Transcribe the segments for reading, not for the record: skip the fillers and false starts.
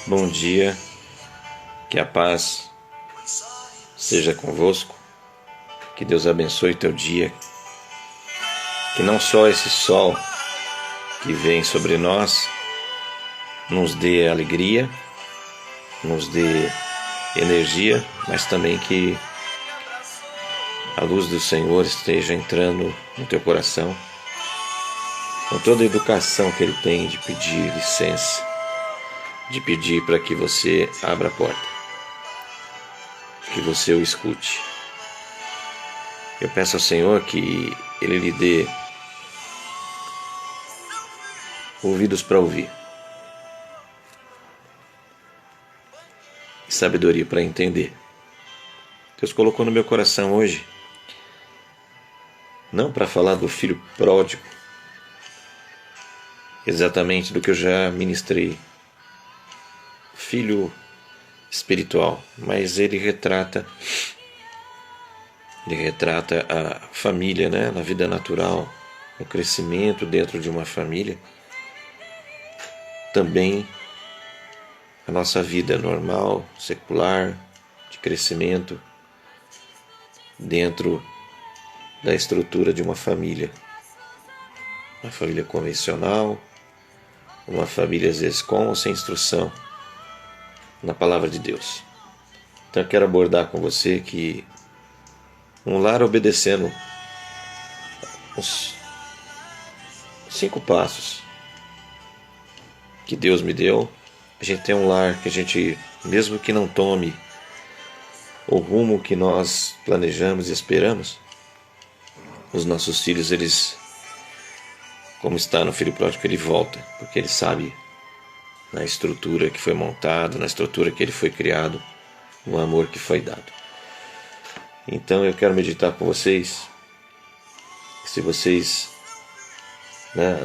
Bom dia, que a paz seja convosco, que Deus abençoe teu dia, que não só esse sol que vem sobre nós nos dê alegria, nos dê energia, mas também que a luz do Senhor esteja entrando no teu coração, com toda a educação que Ele tem de pedir licença, de pedir para que você abra a porta, que você o escute. Eu peço ao Senhor que Ele lhe dê ouvidos para ouvir e sabedoria para entender. Deus colocou no meu coração hoje, não para falar do filho pródigo, exatamente do que eu já ministrei, filho espiritual, mas ele retrata a família, né, na vida natural, o crescimento dentro de uma família, também a nossa vida normal, secular, de crescimento dentro da estrutura de uma família convencional, uma família às vezes com ou sem instrução na palavra de Deus. Então eu quero abordar com você que um lar obedecendo os 5 passos que Deus me deu, a gente tem um lar que a gente, mesmo que não tome o rumo que nós planejamos e esperamos, os nossos filhos, eles, como está no filho pródigo, ele volta, porque ele sabe na estrutura que foi montado, na estrutura que ele foi criado, no amor que foi dado. Então eu quero meditar com vocês, se vocês,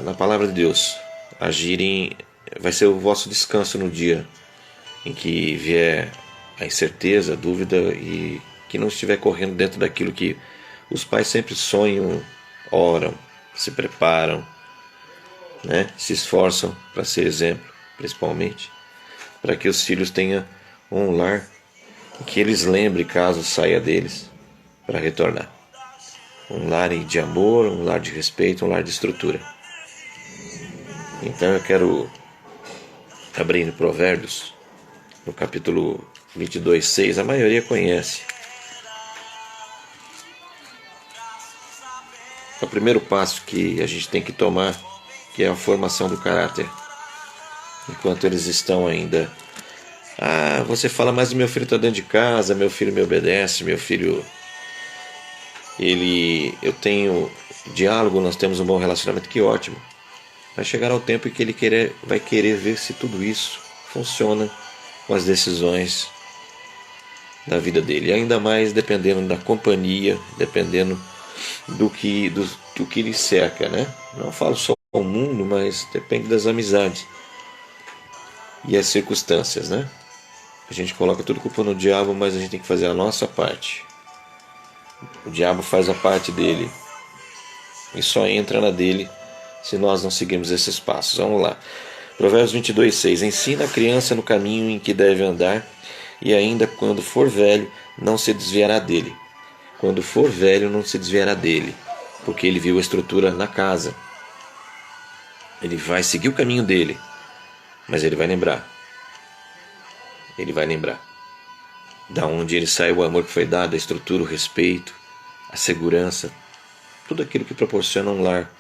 na palavra de Deus, agirem, vai ser o vosso descanso no dia em que vier a incerteza, a dúvida e que não estiver correndo dentro daquilo que os pais sempre sonham, oram, se preparam, né? Se esforçam para ser exemplo, principalmente, para que os filhos tenham um lar e que eles lembrem caso saia deles para retornar. Um lar de amor, um lar de respeito, um lar de estrutura. Então eu quero abrir no Provérbios, no capítulo 22, 6, a maioria conhece. É o primeiro passo que a gente tem que tomar, que é a formação do caráter. Enquanto eles estão ainda... você fala, mas o meu filho está dentro de casa, meu filho me obedece, meu filho... eu tenho diálogo, nós temos um bom relacionamento, que ótimo. Vai chegar ao tempo em que ele vai querer ver se tudo isso funciona com as decisões da vida dele. E ainda mais dependendo da companhia, dependendo do que lhe cerca, né? Não falo só o mundo, mas depende das amizades e as circunstâncias, né? A gente coloca tudo culpa no diabo, mas a gente tem que fazer a nossa parte. O diabo faz a parte dele e só entra na dele se nós não seguirmos esses passos. Vamos lá. Provérbios 22, 6. Ensina a criança no caminho em que deve andar, e ainda quando for velho, não se desviará dele. Quando for velho, não se desviará dele, porque ele viu a estrutura na casa. Ele vai seguir o caminho dele, mas ele vai lembrar. Ele vai lembrar da onde ele saiu, o amor que foi dado, a estrutura, o respeito, a segurança, tudo aquilo que proporciona um lar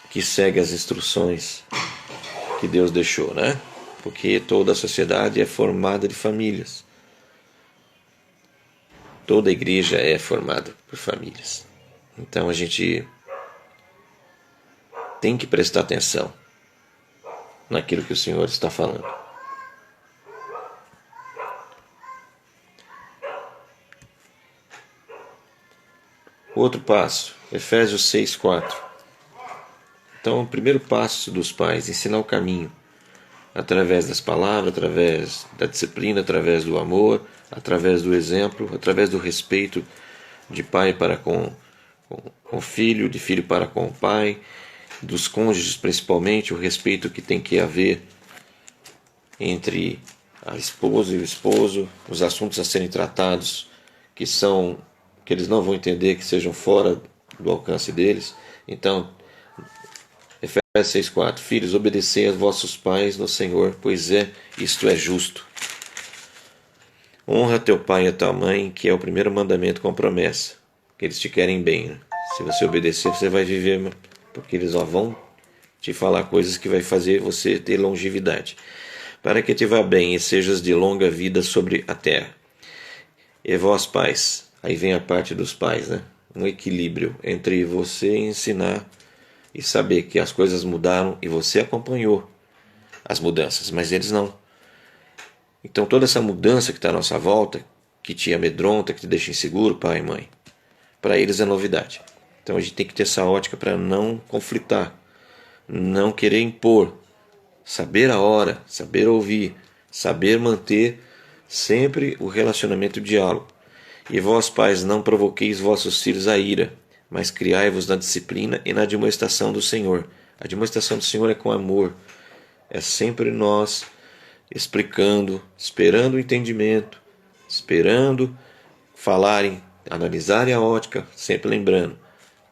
que segue as instruções que Deus deixou, né? Porque toda a sociedade é formada de famílias. Toda a igreja é formada por famílias. Então a gente tem que prestar atenção naquilo que o Senhor está falando. Outro passo, Efésios 6, 4. Então, o primeiro passo dos pais, ensinar o caminho, através das palavras, através da disciplina, através do amor, através do exemplo, através do respeito de pai para com o filho, de filho para com o pai, dos cônjuges principalmente, o respeito que tem que haver entre a esposa e o esposo, os assuntos a serem tratados que eles não vão entender, que sejam fora do alcance deles. Então, Efésios 6,4: Filhos, obedecei aos vossos pais no Senhor, pois isto é justo. Honra teu pai e a tua mãe, que é o primeiro mandamento com promessa, que eles te querem bem, né? Se você obedecer, você vai viver, porque eles vão te falar coisas que vai fazer você ter longevidade. Para que te vá bem e sejas de longa vida sobre a terra. E vós, pais, aí vem a parte dos pais, né? Um equilíbrio entre você ensinar e saber que as coisas mudaram e você acompanhou as mudanças, mas eles não. Então toda essa mudança que está à nossa volta, que te amedronta, que te deixa inseguro, pai e mãe, para eles é novidade. Então a gente tem que ter essa ótica para não conflitar, não querer impor, saber a hora, saber ouvir, saber manter sempre o relacionamento e o diálogo. E vós, pais, não provoqueis vossos filhos a ira, mas criai-vos na disciplina e na admoestação do Senhor. A admoestação do Senhor é com amor. É sempre nós explicando, esperando o entendimento, esperando falarem, analisarem a ótica, sempre lembrando.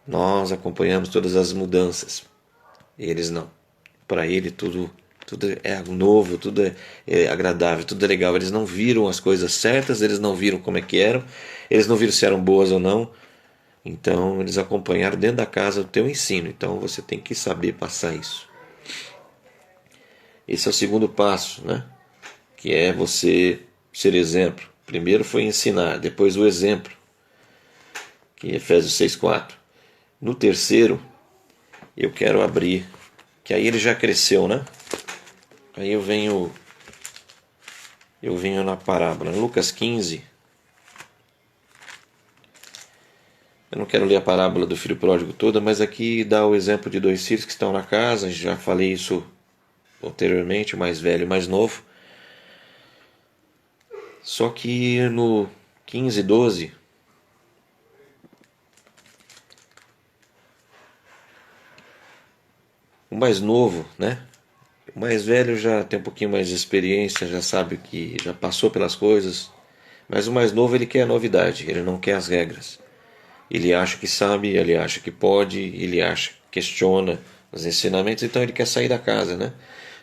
Nós acompanhamos todas as mudanças. Eles não. Para ele tudo é novo, tudo é agradável, tudo é legal. Eles não viram as coisas certas, eles não viram como é que eram, eles não viram se eram boas ou não. Então eles acompanharam dentro da casa o teu ensino. Então você tem que saber passar isso. Esse é o segundo passo, né? Que é você ser exemplo. Primeiro foi ensinar, depois o exemplo, que é Efésios 6,4. No terceiro, eu quero abrir, que aí ele já cresceu, né? Aí eu venho na parábola, Lucas 15. Eu não quero ler a parábola do filho pródigo toda, mas aqui dá o exemplo de dois filhos que estão na casa. Já falei isso anteriormente, o mais velho e o mais novo. Só que no 15:12, o mais novo, né? O mais velho já tem um pouquinho mais de experiência, já sabe que já passou pelas coisas. Mas o mais novo, ele quer a novidade, ele não quer as regras. Ele acha que sabe, ele acha que pode, ele acha, questiona os ensinamentos, então ele quer sair da casa, né?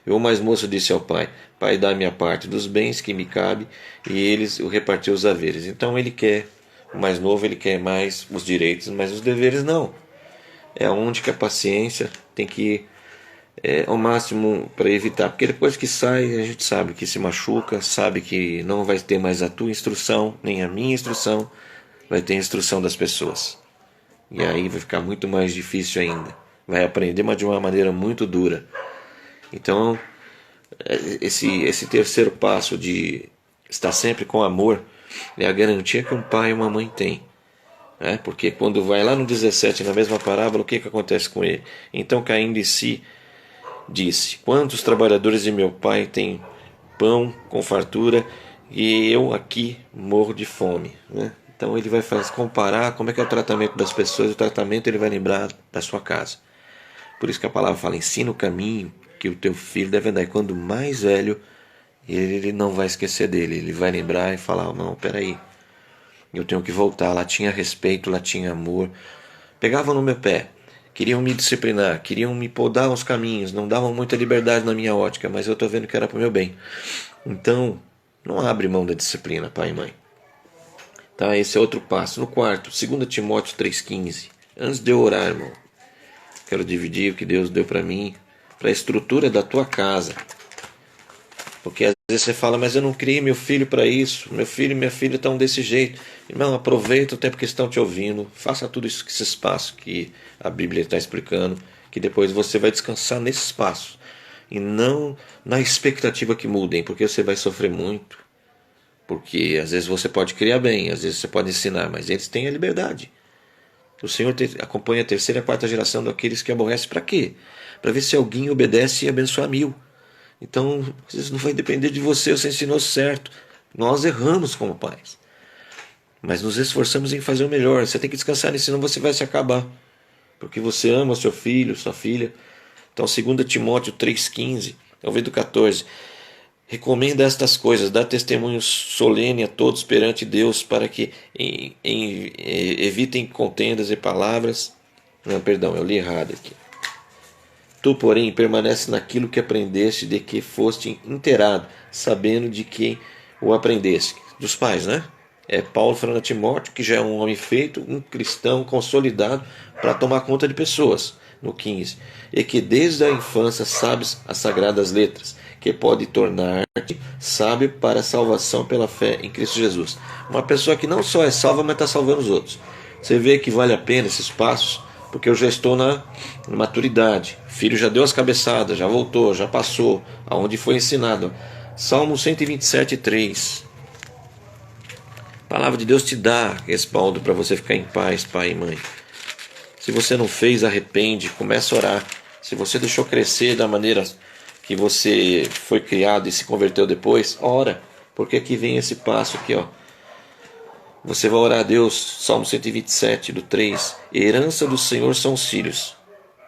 E o mais moço disse ao pai: Pai, dá minha parte dos bens que me cabe, e eles o repartiu os haveres. Então ele quer, o mais novo, ele quer mais os direitos, mas os deveres não. É onde que a paciência tem que ao máximo para evitar, porque depois que sai a gente sabe que se machuca, sabe que não vai ter mais a tua instrução, nem a minha instrução, vai ter a instrução das pessoas. E aí vai ficar muito mais difícil ainda. Vai aprender, mas de uma maneira muito dura. Então, esse terceiro passo de estar sempre com amor é a garantia que um pai e uma mãe têm. Né? Porque quando vai lá no 17, na mesma parábola, o que acontece com ele? Então, caindo em si, disse: Quantos trabalhadores de meu pai têm pão com fartura e eu aqui morro de fome, né? Então ele vai comparar como é que é o tratamento das pessoas, o tratamento ele vai lembrar da sua casa. Por isso que a palavra fala: ensina o caminho que o teu filho deve andar. E quando mais velho, ele não vai esquecer dele, ele vai lembrar e falar: não, peraí, eu tenho que voltar. Lá tinha respeito, lá tinha amor. Pegavam no meu pé, queriam me disciplinar, queriam me podar os caminhos, não davam muita liberdade na minha ótica, mas eu estou vendo que era para o meu bem. Então, não abre mão da disciplina, pai e mãe. Tá? Esse é outro passo. No quarto, 2 Timóteo 3,15. Antes de eu orar, irmão, quero dividir o que Deus deu para mim, para a estrutura da tua casa. Porque às vezes você fala: mas eu não criei meu filho para isso, meu filho e minha filha estão desse jeito. Irmão, aproveita o tempo que estão te ouvindo, faça tudo isso, esse espaço que a Bíblia está explicando, que depois você vai descansar nesse espaço. E não na expectativa que mudem, porque você vai sofrer muito. Porque às vezes você pode criar bem, às vezes você pode ensinar, mas eles têm a liberdade. O Senhor acompanha a terceira e a quarta geração daqueles que aborrecem para quê? Para ver se alguém obedece e abençoa 1000. Então, às vezes não vai depender de você, você ensinou certo. Nós erramos como pais. Mas nos esforçamos em fazer o melhor. Você tem que descansar nisso, senão você vai se acabar. Porque você ama seu filho, sua filha. Então, 2 Timóteo 3,15, ao ver do 14. recomenda estas coisas, dá testemunho solene a todos perante Deus, para que evitem contendas e palavras. Não, perdão, eu li errado aqui. Tu, porém, permanece naquilo que aprendeste, de que foste inteirado, sabendo de quem o aprendeste. Dos pais, né? É Paulo falando a Timóteo, que já é um homem feito, um cristão consolidado para tomar conta de pessoas. No 15. E que desde a infância sabes as sagradas letras, que pode tornar-te sábio para a salvação pela fé em Cristo Jesus. Uma pessoa que não só é salva, mas está salvando os outros. Você vê que vale a pena esses passos, porque eu já estou na maturidade. O filho já deu as cabeçadas, já voltou, já passou, aonde foi ensinado. Salmo 127, 3. A palavra de Deus te dá respaldo para você ficar em paz, pai e mãe. Se você não fez, arrepende, começa a orar. Se você deixou crescer da maneira que você foi criado e se converteu depois, ora. Porque aqui vem esse passo aqui, ó. Você vai orar a Deus, Salmo 127, do 3. Herança do Senhor são os filhos.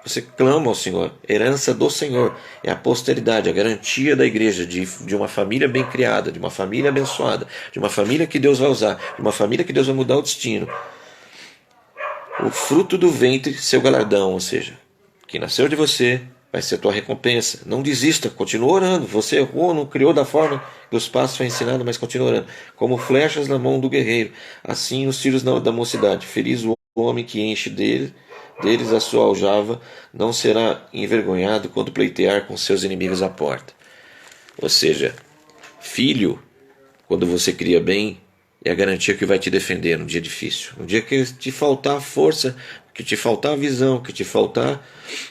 Você clama ao Senhor. Herança do Senhor é a posteridade, a garantia da igreja de uma família bem criada, de uma família abençoada, de uma família que Deus vai usar, de uma família que Deus vai mudar o destino. O fruto do ventre, seu galardão, ou seja, que nasceu de você, vai ser a tua recompensa. Não desista, continua orando. Você errou, não criou da forma que os passos foi ensinado, mas continua orando. Como flechas na mão do guerreiro, assim os filhos da mocidade. Feliz o homem que enche deles a sua aljava, não será envergonhado quando pleitear com seus inimigos à porta. Ou seja, filho, quando você cria bem, é a garantia que vai te defender no dia difícil. No dia que te faltar força, que te faltar visão, que te faltar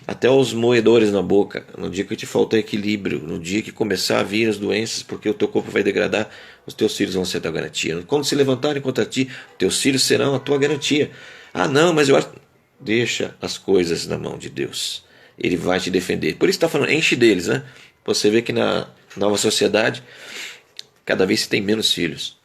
até os moedores na boca, no dia que te faltar equilíbrio, no dia que começar a vir as doenças, porque o teu corpo vai degradar, os teus filhos vão ser a tua garantia. Quando se levantarem contra ti, teus filhos serão a tua garantia. Ah não, mas eu acho... Deixa as coisas na mão de Deus. Ele vai te defender. Por isso está falando, enche deles, né? Você vê que na nova sociedade, cada vez se tem menos filhos.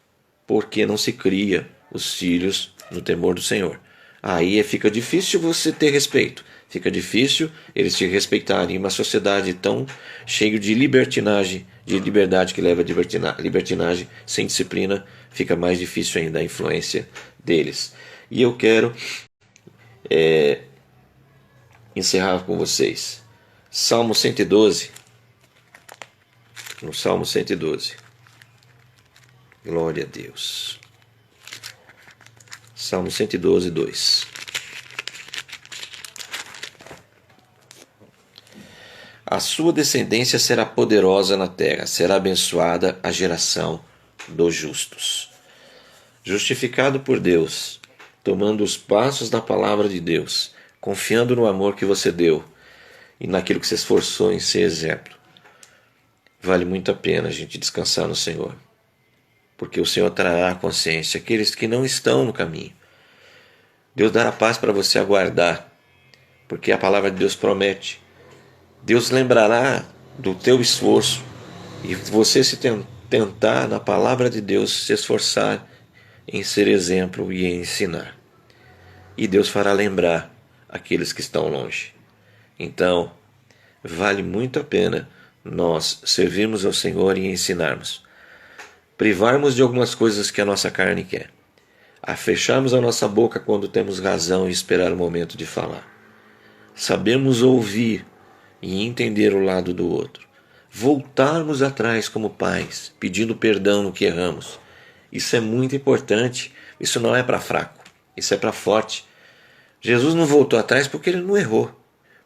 Porque não se cria os filhos no temor do Senhor. Aí fica difícil você ter respeito. Fica difícil eles te respeitarem em uma sociedade tão cheia de libertinagem, de liberdade que leva a libertinagem, sem disciplina, fica mais difícil ainda a influência deles. E eu quero encerrar com vocês. Salmo 112. No Salmo 112. Glória a Deus. Salmo 112, 2. A sua descendência será poderosa na terra, será abençoada a geração dos justos. Justificado por Deus, tomando os passos da palavra de Deus, confiando no amor que você deu e naquilo que se esforçou em ser exemplo. Vale muito a pena a gente descansar no Senhor, porque o Senhor trará a consciência aqueles que não estão no caminho. Deus dará paz para você aguardar, porque a palavra de Deus promete. Deus lembrará do teu esforço e você se tentar na palavra de Deus, se esforçar em ser exemplo e em ensinar. E Deus fará lembrar aqueles que estão longe. Então, vale muito a pena nós servirmos ao Senhor e ensinarmos. Privarmos de algumas coisas que a nossa carne quer. A fecharmos a nossa boca quando temos razão e esperar o momento de falar. Sabemos ouvir e entender o lado do outro. Voltarmos atrás como pais, pedindo perdão no que erramos. Isso é muito importante. Isso não é para fraco. Isso é para forte. Jesus não voltou atrás porque ele não errou.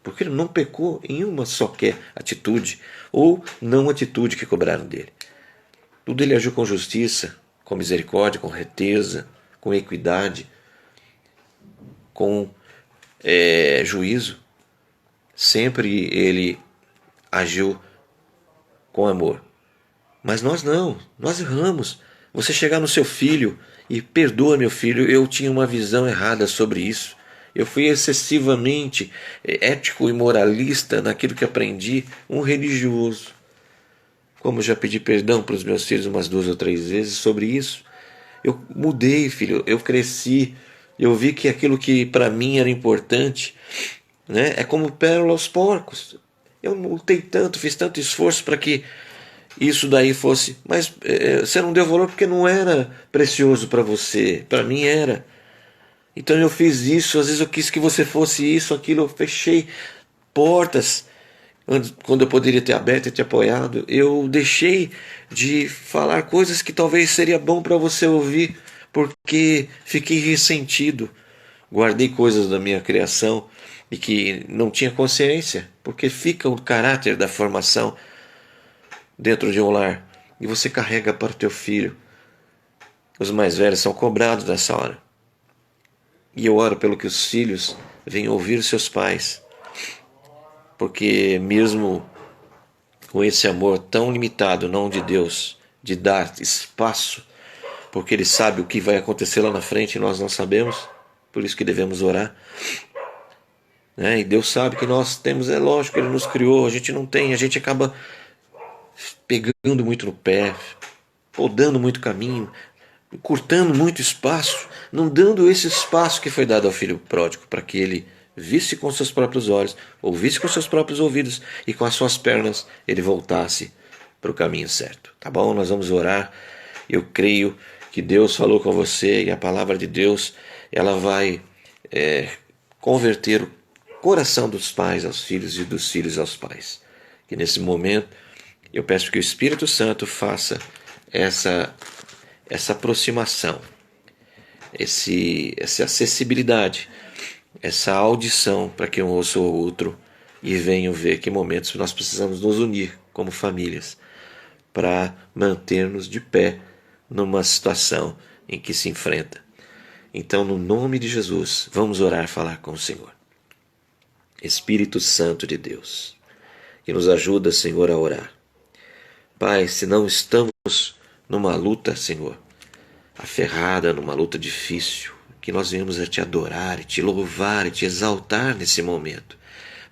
Porque ele não pecou em uma só atitude ou não atitude que cobraram dele. Tudo ele agiu com justiça, com misericórdia, com reteza, com equidade, com juízo. Sempre ele agiu com amor. Mas nós não, nós erramos. Você chegar no seu filho e perdoa meu filho, eu tinha uma visão errada sobre isso. Eu fui excessivamente ético e moralista naquilo que aprendi, um religioso. Como já pedi perdão para os meus filhos umas 2 ou 3 vezes sobre isso. Eu mudei, filho, eu cresci, eu vi que aquilo que para mim era importante, né, é como pérola aos porcos. Eu lutei tanto, fiz tanto esforço para que isso daí fosse, mas você não deu valor porque não era precioso para você, para mim era. Então eu fiz isso, às vezes eu quis que você fosse isso, aquilo, eu fechei portas quando eu poderia ter aberto e te apoiado. Eu deixei de falar coisas que talvez seria bom para você ouvir, porque fiquei ressentido. Guardei coisas da minha criação e que não tinha consciência, porque fica o caráter da formação dentro de um lar e você carrega para o teu filho. Os mais velhos são cobrados nessa hora. E eu oro pelo que os filhos venham ouvir seus pais, porque mesmo com esse amor tão limitado, não de Deus, de dar espaço, porque Ele sabe o que vai acontecer lá na frente e nós não sabemos, por isso que devemos orar. E Deus sabe que nós temos, é lógico, Ele nos criou, a gente não tem, a gente acaba pegando muito no pé, podando muito caminho, encurtando muito espaço, não dando esse espaço que foi dado ao filho pródigo, para que ele visse com seus próprios olhos, ouvisse com seus próprios ouvidos e com as suas pernas ele voltasse para o caminho certo. Tá bom? Nós vamos orar. Eu creio que Deus falou com você e a palavra de Deus ela vai converter o coração dos pais aos filhos e dos filhos aos pais. Que nesse momento eu peço que o Espírito Santo faça essa aproximação, essa acessibilidade, essa audição para que um ouça o outro e venham ver que momentos nós precisamos nos unir como famílias para manter-nos de pé numa situação em que se enfrenta. Então, no nome de Jesus, vamos orar, falar com o Senhor. Espírito Santo de Deus, que nos ajuda, Senhor, a orar. Pai, se não estamos numa luta, Senhor, aferrada, numa luta difícil, que nós venhamos a Te adorar, e Te louvar, e Te exaltar nesse momento.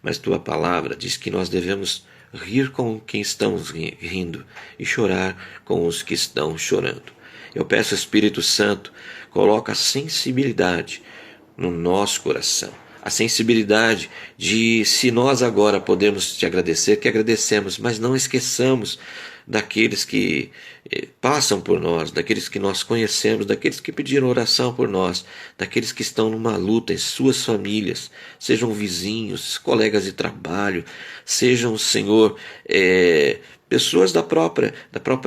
Mas Tua palavra diz que nós devemos rir com quem estamos rindo e chorar com os que estão chorando. Eu peço, Espírito Santo, coloca a sensibilidade no nosso coração. A sensibilidade de, se nós agora podemos Te agradecer, que agradecemos, mas não esqueçamos daqueles que passam por nós, daqueles que nós conhecemos, daqueles que pediram oração por nós, daqueles que estão numa luta em suas famílias, sejam vizinhos, colegas de trabalho, sejam, Senhor, pessoas da própria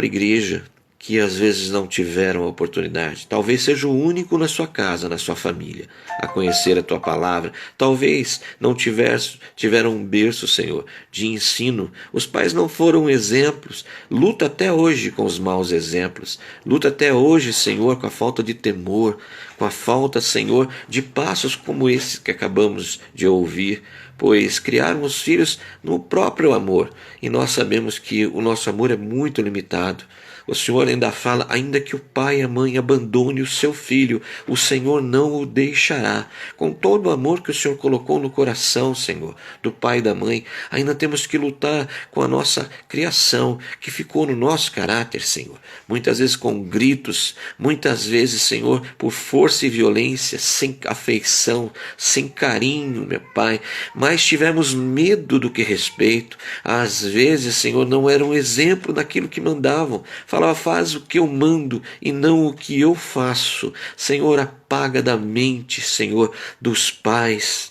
igreja, que às vezes não tiveram a oportunidade. Talvez seja o único na sua casa, na sua família, a conhecer a Tua palavra. Talvez não tiveram um berço, Senhor, de ensino. Os pais não foram exemplos. Luta até hoje com os maus exemplos. Luta até hoje, Senhor, com a falta de temor, com a falta, Senhor, de passos como esse que acabamos de ouvir, pois criaram os filhos no próprio amor. E nós sabemos que o nosso amor é muito limitado. O Senhor ainda fala, ainda que o pai e a mãe abandone o seu filho, o Senhor não o deixará. Com todo o amor que o Senhor colocou no coração, Senhor, do pai e da mãe, ainda temos que lutar com a nossa criação, que ficou no nosso caráter, Senhor. Muitas vezes com gritos, muitas vezes, Senhor, por força e violência, sem afeição, sem carinho, meu Pai. Mas tivemos medo do que respeito. Às vezes, Senhor, não era um exemplo daquilo que mandavam. Falava, faz o que eu mando e não o que eu faço. Senhor, apaga da mente, Senhor, dos pais.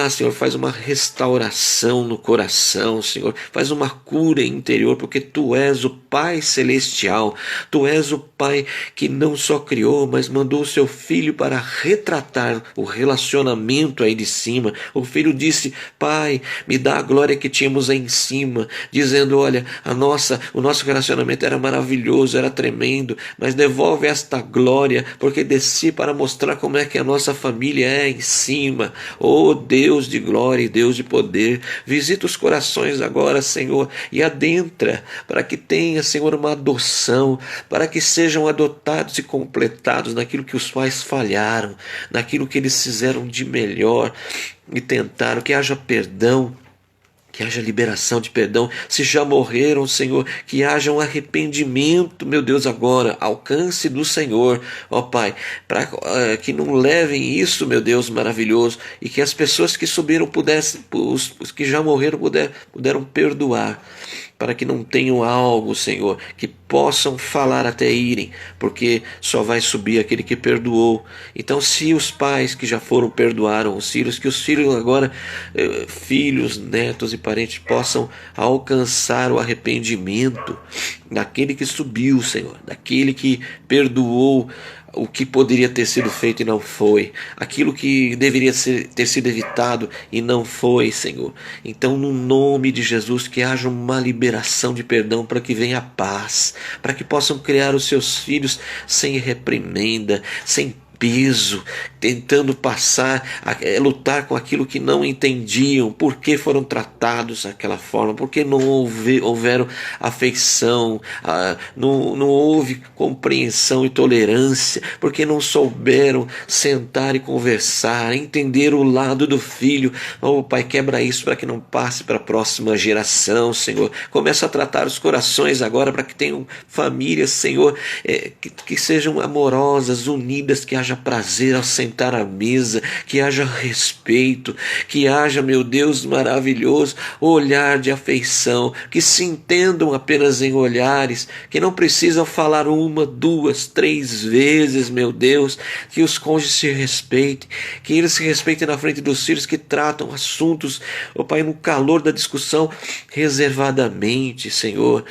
Senhor, faz uma restauração no coração, Senhor. Faz uma cura interior, porque Tu és o Pai Celestial. Tu és o Pai que não só criou, mas mandou o Seu Filho para retratar o relacionamento aí de cima. O Filho disse, Pai, me dá a glória que tínhamos aí em cima, dizendo, olha, o nosso relacionamento era maravilhoso, era tremendo, mas devolve esta glória, porque desci para mostrar como é que a nossa família é em cima. Oh Deus de glória e Deus de poder, visita os corações agora, Senhor, e adentra, para que tenha, Senhor, uma adoção, para que sejam adotados e completados naquilo que os pais falharam, naquilo que eles fizeram de melhor e tentaram, que haja perdão, que haja liberação de perdão. Se já morreram, Senhor, que haja um arrependimento, meu Deus, agora, alcance do Senhor, ó Pai, para que não levem isso, meu Deus, maravilhoso, e que as pessoas que subiram pudessem, os que já morreram puderam perdoar. para que não tenham algo, Senhor, que possam falar até irem, porque só vai subir aquele que perdoou. Então, se os pais que já foram perdoaram os filhos, que os filhos agora, filhos, netos e parentes, possam alcançar o arrependimento daquele que subiu, Senhor, daquele que perdoou o que poderia ter sido feito e não foi, aquilo que deveria ter sido evitado e não foi, Senhor. Então, no nome de Jesus, que haja uma liberação de perdão para que venha a paz, para que possam criar os seus filhos sem reprimenda, sem peso, tentando lutar com aquilo que não entendiam, por que foram tratados daquela forma, porque não houveram afeição, não houve compreensão e tolerância, porque não souberam sentar e conversar, entender o lado do filho. Oh, Pai, quebra isso para que não passe para a próxima geração, Senhor. Começa a tratar os corações agora para que tenham famílias, Senhor, que sejam amorosas, unidas, que haja prazer ao sentar à mesa, que haja respeito, que haja, meu Deus maravilhoso, olhar de afeição, que se entendam apenas em olhares, que não precisam falar uma, duas, três vezes, meu Deus, que os cônjuges se respeitem, que eles se respeitem na frente dos filhos, que tratam assuntos, ó Pai, no calor da discussão, reservadamente, Senhor.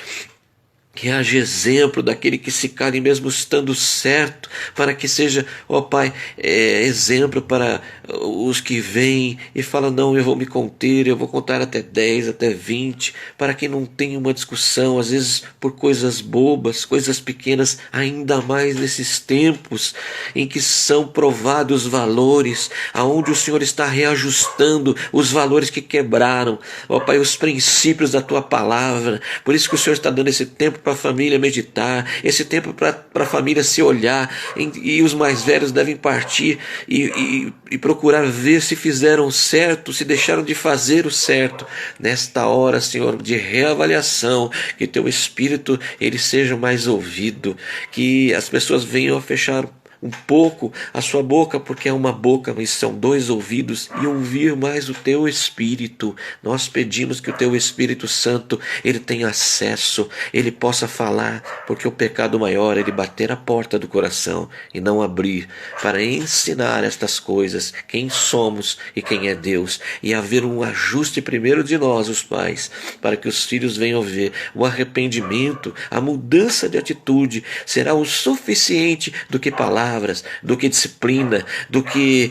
Que haja exemplo daquele que se cale mesmo estando certo, para que seja, ó Pai, exemplo para os que vêm e falam, não, eu vou me conter, eu vou contar até 10, até 20, para que não tenha uma discussão, às vezes por coisas bobas, coisas pequenas, ainda mais nesses tempos em que são provados os valores, aonde o Senhor está reajustando os valores que quebraram, ó Pai, os princípios da Tua Palavra. Por isso que o Senhor está dando esse tempo para a família meditar, esse tempo para a família se olhar, e os mais velhos devem partir e procurar ver se fizeram certo, se deixaram de fazer o certo. Nesta hora, Senhor, de reavaliação, que Teu Espírito ele seja mais ouvido, que as pessoas venham a fechar um pouco a sua boca, porque é uma boca, mas são dois ouvidos, e ouvir mais o Teu Espírito. Nós pedimos que o Teu Espírito Santo ele tenha acesso, ele possa falar, porque o pecado maior é ele bater a porta do coração e não abrir, para ensinar estas coisas, quem somos e quem é Deus, e haver um ajuste primeiro de nós, os pais, para que os filhos venham ver o arrependimento, a mudança de atitude será o suficiente do que palavras, do que disciplina, do que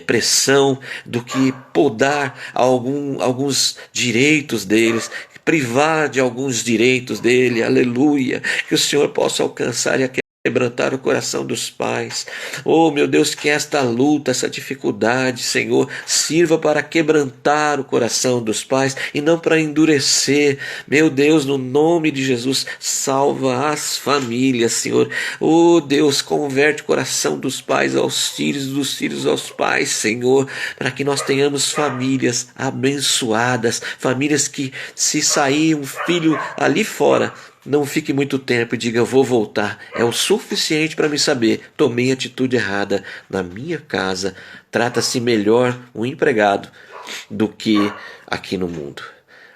pressão, do que podar alguns direitos deles, privar de alguns direitos dele, aleluia, que o Senhor possa alcançar e quebrantar o coração dos pais. Oh, meu Deus, que esta luta, essa dificuldade, Senhor, sirva para quebrantar o coração dos pais e não para endurecer. Meu Deus, no nome de Jesus, salva as famílias, Senhor. Oh, Deus, converte o coração dos pais aos filhos, dos filhos aos pais, Senhor, para que nós tenhamos famílias abençoadas, famílias que, se sair um filho ali fora, não fique muito tempo e diga, eu vou voltar. É o suficiente para me saber, tomei atitude errada na minha casa. Trata-se melhor um empregado do que aqui no mundo.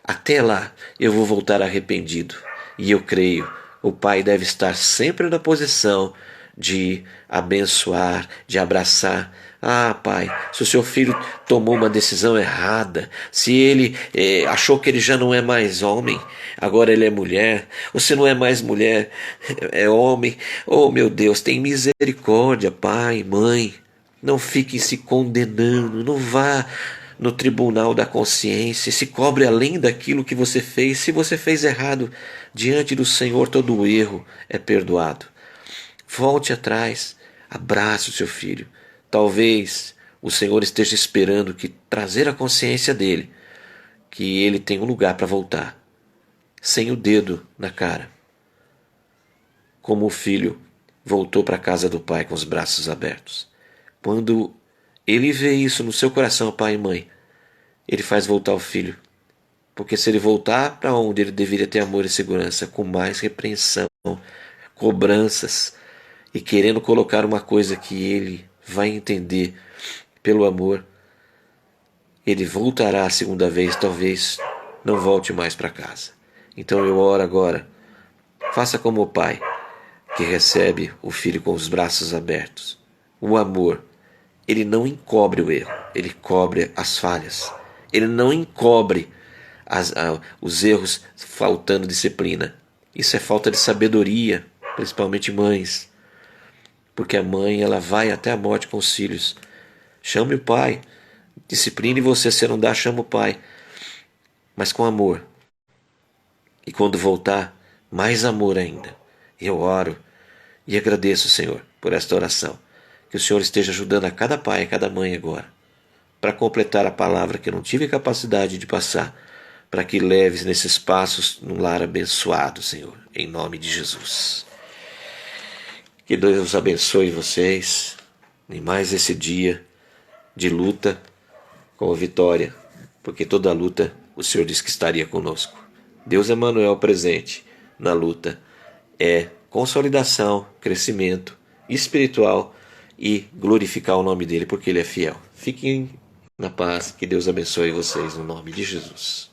Até lá eu vou voltar arrependido. E eu creio, o pai deve estar sempre na posição de abençoar, de abraçar. Ah, Pai, se o seu filho tomou uma decisão errada, se ele achou que ele já não é mais homem, agora ele é mulher, ou se não é mais mulher, é homem, oh meu Deus, tem misericórdia, pai, mãe, não fique se condenando, não vá no tribunal da consciência, se cobre além daquilo que você fez. Se você fez errado, diante do Senhor todo o erro é perdoado. Volte atrás, abrace o seu filho. Talvez o Senhor esteja esperando que trazer a consciência dele, que ele tem um lugar para voltar, sem o dedo na cara, como o filho voltou para a casa do pai com os braços abertos. Quando ele vê isso no seu coração, pai e mãe, ele faz voltar o filho, porque se ele voltar para onde ele deveria ter amor e segurança, com mais repreensão, cobranças e querendo colocar uma coisa que ele vai entender pelo amor, ele voltará a segunda vez, talvez não volte mais para casa. Então eu oro agora. Faça como o pai, que recebe o filho com os braços abertos. O amor, ele não encobre o erro, ele cobre as falhas. Ele não encobre os erros faltando disciplina. Isso é falta de sabedoria, principalmente mães. Porque a mãe, ela vai até a morte com os filhos. Chame o pai. Discipline você, se não dá, chama o pai. Mas com amor. E quando voltar, mais amor ainda. Eu oro e agradeço, Senhor, por esta oração. Que o Senhor esteja ajudando a cada pai, a cada mãe agora, para completar a palavra que eu não tive capacidade de passar, para que leves nesses passos num lar abençoado, Senhor, em nome de Jesus. Que Deus abençoe vocês em mais esse dia de luta com a vitória, porque toda luta o Senhor disse que estaria conosco. Deus Emmanuel presente na luta é consolidação, crescimento espiritual e glorificar o nome dele porque ele é fiel. Fiquem na paz, que Deus abençoe vocês no nome de Jesus.